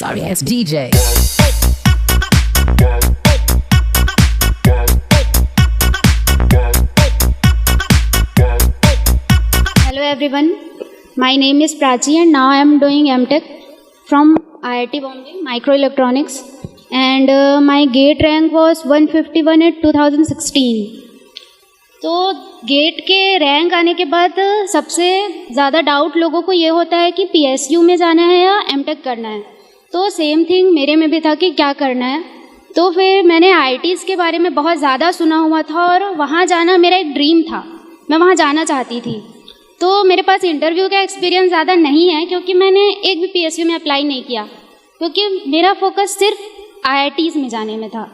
Sorry ass DJ. Hello everyone, my name is Prachi and now I am doing MTech from IIT Bombay Microelectronics and my GATE rank was 151 at 2016. तो gate के rank आने के बाद सबसे ज़्यादा doubt लोगों को ये होता है कि PSU में जाना है या MTech करना है। तो सेम थिंग मेरे में भी था कि क्या करना है। तो फिर मैंने IITs के बारे में बहुत ज़्यादा सुना हुआ था और वहाँ जाना मेरा एक ड्रीम था, मैं वहाँ जाना चाहती थी। तो मेरे पास इंटरव्यू का एक्सपीरियंस ज़्यादा नहीं है क्योंकि मैंने एक भी PSU में अप्लाई नहीं किया, क्योंकि मेरा फोकस सिर्फ IITs में जाने में था।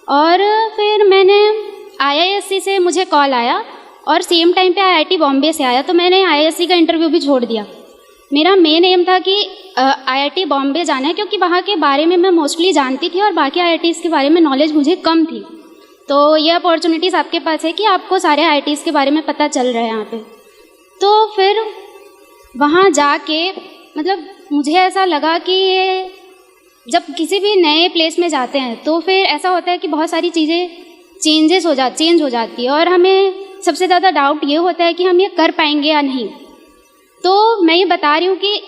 और फिर मैंने IISc से मुझे कॉल आया और सेम टाइम पे IIT बॉम्बे से आया, तो मैंने IISc का इंटरव्यू भी छोड़ दिया। मेरा मेन एम था कि IIT बॉम्बे जाना है क्योंकि वहाँ के बारे में मैं मोस्टली जानती थी और बाकी IITs के बारे में नॉलेज मुझे कम थी। तो ये अपॉर्चुनिटीज़ आपके पास है कि आपको सारे IITs के बारे में पता चल रहा है यहाँ पे। तो फिर वहाँ जाके मतलब मुझे ऐसा लगा कि जब किसी भी नए प्लेस में जाते हैं तो फिर ऐसा होता है कि बहुत सारी चीज़ें चेंज हो जाती है और हमें सबसे ज़्यादा डाउट ये होता है कि हम ये कर पाएंगे या नहीं। तो मैं ये बता रही हूँ कि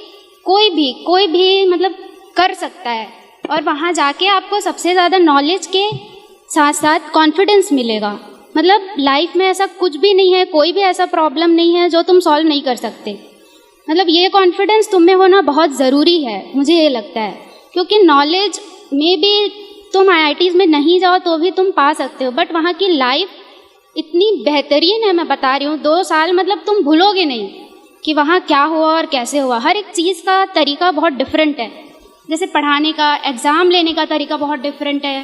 कोई भी मतलब कर सकता है और वहाँ जाके आपको सबसे ज़्यादा नॉलेज के साथ साथ कॉन्फिडेंस मिलेगा। मतलब लाइफ में ऐसा कुछ भी नहीं है, कोई भी ऐसा प्रॉब्लम नहीं है जो तुम सॉल्व नहीं कर सकते। मतलब ये कॉन्फिडेंस तुम में होना बहुत ज़रूरी है, मुझे ये लगता है, क्योंकि नॉलेज में भी तुम IITs में नहीं जाओ तो भी तुम पा सकते हो, बट वहाँ की लाइफ इतनी बेहतरीन है, मैं बता रही हूँ। 2 साल मतलब तुम भूलोगे नहीं कि वहाँ क्या हुआ और कैसे हुआ। हर एक चीज़ का तरीका बहुत डिफरेंट है, जैसे पढ़ाने का, एग्ज़ाम लेने का तरीका बहुत डिफरेंट है।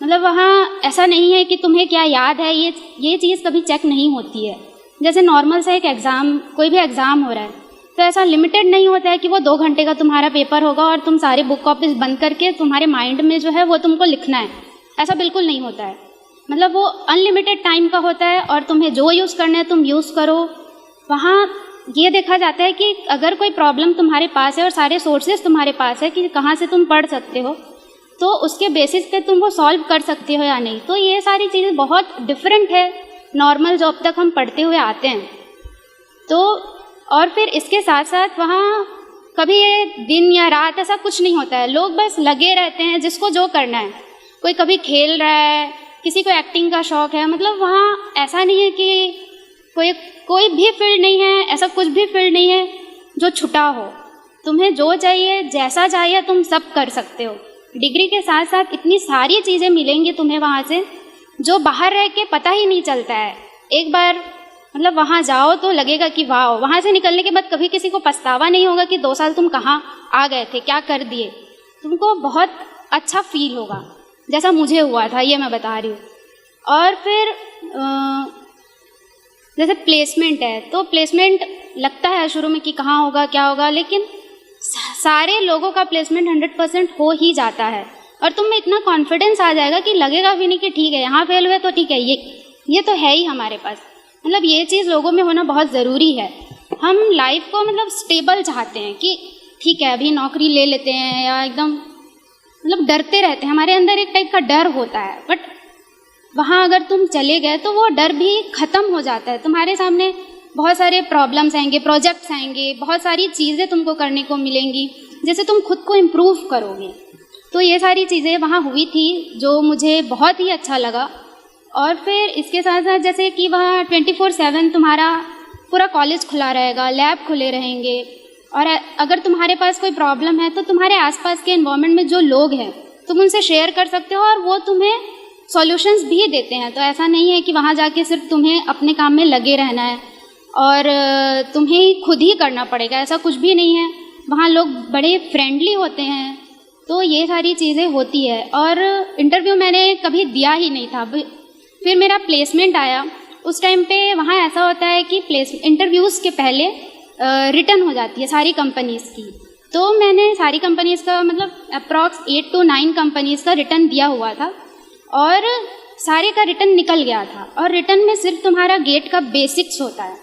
मतलब वहाँ ऐसा नहीं है कि तुम्हें क्या याद है, ये चीज़ कभी चेक नहीं होती है। जैसे नॉर्मल सा एक एग्ज़ाम, कोई भी एग्ज़ाम हो रहा है तो ऐसा लिमिटेड नहीं होता है कि वो 2 घंटे का तुम्हारा पेपर होगा और तुम सारे बुक कॉपीज बंद करके तुम्हारे माइंड में जो है वो तुमको लिखना है। ऐसा बिल्कुल नहीं होता है। मतलब वो अनलिमिटेड टाइम का होता है और तुम्हें जो यूज़ करना है तुम यूज़ करो। वहाँ ये देखा जाता है कि अगर कोई प्रॉब्लम तुम्हारे पास है और सारे सोर्सेज तुम्हारे पास है कि कहाँ से तुम पढ़ सकते हो, तो उसके बेसिस पे तुम वो सॉल्व कर सकते हो या नहीं। तो ये सारी चीज़ें बहुत डिफरेंट है नॉर्मल जो अब तक हम पढ़ते हुए आते हैं। तो और फिर इसके साथ साथ वहाँ कभी ये दिन या रात ऐसा कुछ नहीं होता है, लोग बस लगे रहते हैं जिसको जो करना है। कोई कभी खेल रहा है, किसी को एक्टिंग का शौक़ है। मतलब वहाँ ऐसा नहीं है कि कोई भी फील्ड नहीं है, ऐसा कुछ भी फील्ड नहीं है जो छुटा हो। तुम्हें जो चाहिए, जैसा चाहिए, तुम सब कर सकते हो। डिग्री के साथ साथ इतनी सारी चीज़ें मिलेंगी तुम्हें वहाँ से जो बाहर रह के पता ही नहीं चलता है। एक बार मतलब वहाँ जाओ तो लगेगा कि वाह, वहाँ से निकलने के बाद कभी किसी को पछतावा नहीं होगा कि 2 साल तुम कहाँ आ गए थे, क्या कर दिए। तुमको बहुत अच्छा फील होगा, जैसा मुझे हुआ था, ये मैं बता रही हूँ। और फिर जैसे प्लेसमेंट है, तो प्लेसमेंट लगता है शुरू में कि कहाँ होगा, क्या होगा, लेकिन सारे लोगों का प्लेसमेंट 100% हो ही जाता है और तुम में इतना कॉन्फिडेंस आ जाएगा कि लगेगा भी नहीं कि ठीक है यहाँ फेल हुए तो ठीक है, ये तो है ही हमारे पास। मतलब ये चीज़ लोगों में होना बहुत ज़रूरी है। हम लाइफ को मतलब स्टेबल चाहते हैं कि ठीक है अभी नौकरी ले लेते हैं, या एकदम मतलब डरते रहते हैं, हमारे अंदर एक टाइप का डर होता है। बट वहाँ अगर तुम चले गए तो वो डर भी ख़त्म हो जाता है। तुम्हारे सामने बहुत सारे प्रॉब्लम्स आएंगे, प्रोजेक्ट्स आएंगे, बहुत सारी चीज़ें तुमको करने को मिलेंगी, जैसे तुम खुद को इम्प्रूव करोगे। तो ये सारी चीज़ें वहाँ हुई थी जो मुझे बहुत ही अच्छा लगा। और फिर इसके साथ साथ जैसे कि वहाँ 24/7 तुम्हारा पूरा कॉलेज खुला रहेगा, लैब खुले रहेंगे, और अगर तुम्हारे पास कोई प्रॉब्लम है तो तुम्हारे आसपास के एनवायरनमेंट में जो लोग हैं तुम उनसे शेयर कर सकते हो और वो तुम्हें सॉल्यूशंस भी देते हैं। तो ऐसा नहीं है कि वहाँ जाके सिर्फ तुम्हें अपने काम में लगे रहना है और तुम्हें खुद ही करना पड़ेगा, ऐसा कुछ भी नहीं है। वहाँ लोग बड़े फ्रेंडली होते हैं। तो ये सारी चीज़ें होती है। और इंटरव्यू मैंने कभी दिया ही नहीं था, फिर मेरा प्लेसमेंट आया। उस टाइम पे वहाँ ऐसा होता है कि इंटरव्यूज़ के पहले रिटर्न हो जाती है सारी कंपनीज़ की। तो मैंने सारी कंपनीज़ का मतलब अप्रॉक्स 8 to 9 कंपनीज़ का रिटर्न दिया हुआ था और सारे का रिटर्न निकल गया था। और रिटर्न में सिर्फ तुम्हारा गेट का बेसिक्स होता है,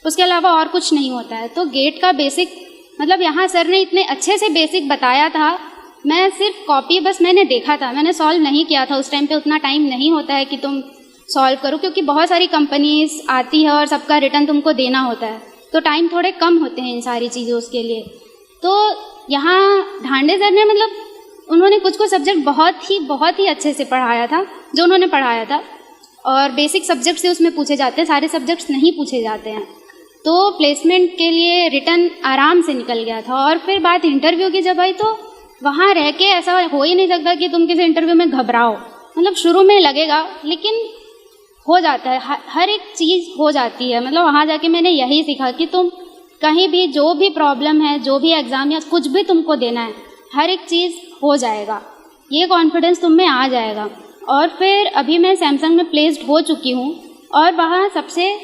उसके अलावा और कुछ नहीं होता है। तो गेट का बेसिक मतलब यहाँ सर ने इतने अच्छे से बेसिक बताया था, मैं सिर्फ कॉपी बस मैंने देखा था, मैंने सॉल्व नहीं किया था। उस टाइम पे उतना टाइम नहीं होता है कि तुम सॉल्व करो, क्योंकि बहुत सारी कंपनीज आती है और सबका रिटर्न तुमको देना होता है, तो टाइम थोड़े कम होते हैं इन सारी चीज़ों के लिए। तो यहाँ ढांडे सर ने मतलब उन्होंने कुछ सब्जेक्ट बहुत ही अच्छे से पढ़ाया था, जो उन्होंने पढ़ाया था। और बेसिक सब्जेक्ट से उसमें पूछे जाते हैं, सारे सब्जेक्ट्स नहीं पूछे जाते हैं। तो प्लेसमेंट के लिए रिटर्न आराम से निकल गया था। और फिर बात इंटरव्यू की जब आई, तो वहाँ रह के ऐसा हो ही नहीं सकता कि तुम किसी इंटरव्यू में घबराओ। मतलब शुरू में लगेगा, लेकिन हो जाता है, हर एक चीज़ हो जाती है। मतलब वहाँ जाके मैंने यही सीखा कि तुम कहीं भी जो भी प्रॉब्लम है, जो भी एग्ज़ाम या कुछ भी तुमको देना है, हर एक चीज़ हो जाएगा, ये कॉन्फिडेंस तुम में आ जाएगा। और फिर अभी मैं सैमसंग में प्लेस्ड हो चुकी हूँ, और वहाँ सबसे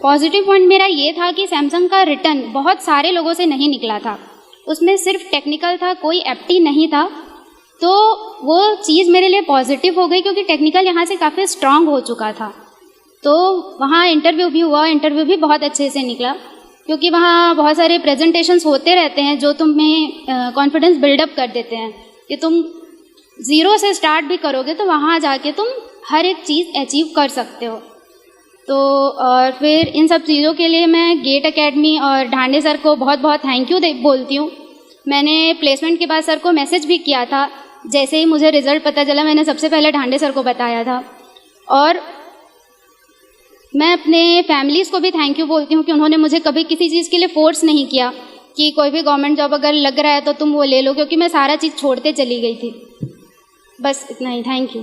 पॉजिटिव पॉइंट मेरा ये था कि सैमसंग का रिटर्न बहुत सारे लोगों से नहीं निकला था, उसमें सिर्फ टेक्निकल था, कोई एप्टी नहीं था। तो वो चीज़ मेरे लिए पॉजिटिव हो गई, क्योंकि टेक्निकल यहाँ से काफ़ी स्ट्रांग हो चुका था। तो वहाँ इंटरव्यू भी हुआ, इंटरव्यू भी बहुत अच्छे से निकला, क्योंकि वहाँ बहुत सारे प्रेजेंटेशंस होते रहते हैं जो तुम्हें कॉन्फिडेंस बिल्डअप कर देते हैं कि तुम ज़ीरो से स्टार्ट भी करोगे तो वहाँ जाके तुम हर एक चीज़ अचीव कर सकते हो। तो और फिर इन सब चीज़ों के लिए मैं गेट एकेडमी और ढांडे सर को बहुत बहुत थैंक यू बोलती हूँ। मैंने प्लेसमेंट के बाद सर को मैसेज भी किया था, जैसे ही मुझे रिज़ल्ट पता चला मैंने सबसे पहले ढांडे सर को बताया था। और मैं अपने फैमिलीज़ को भी थैंक यू बोलती हूँ कि उन्होंने मुझे कभी किसी चीज़ के लिए फोर्स नहीं किया कि कोई भी गवर्नमेंट जॉब अगर लग रहा है तो तुम वो ले लो, क्योंकि मैं सारा चीज़ छोड़ते चली गई थी। बस इतना ही, थैंक यू।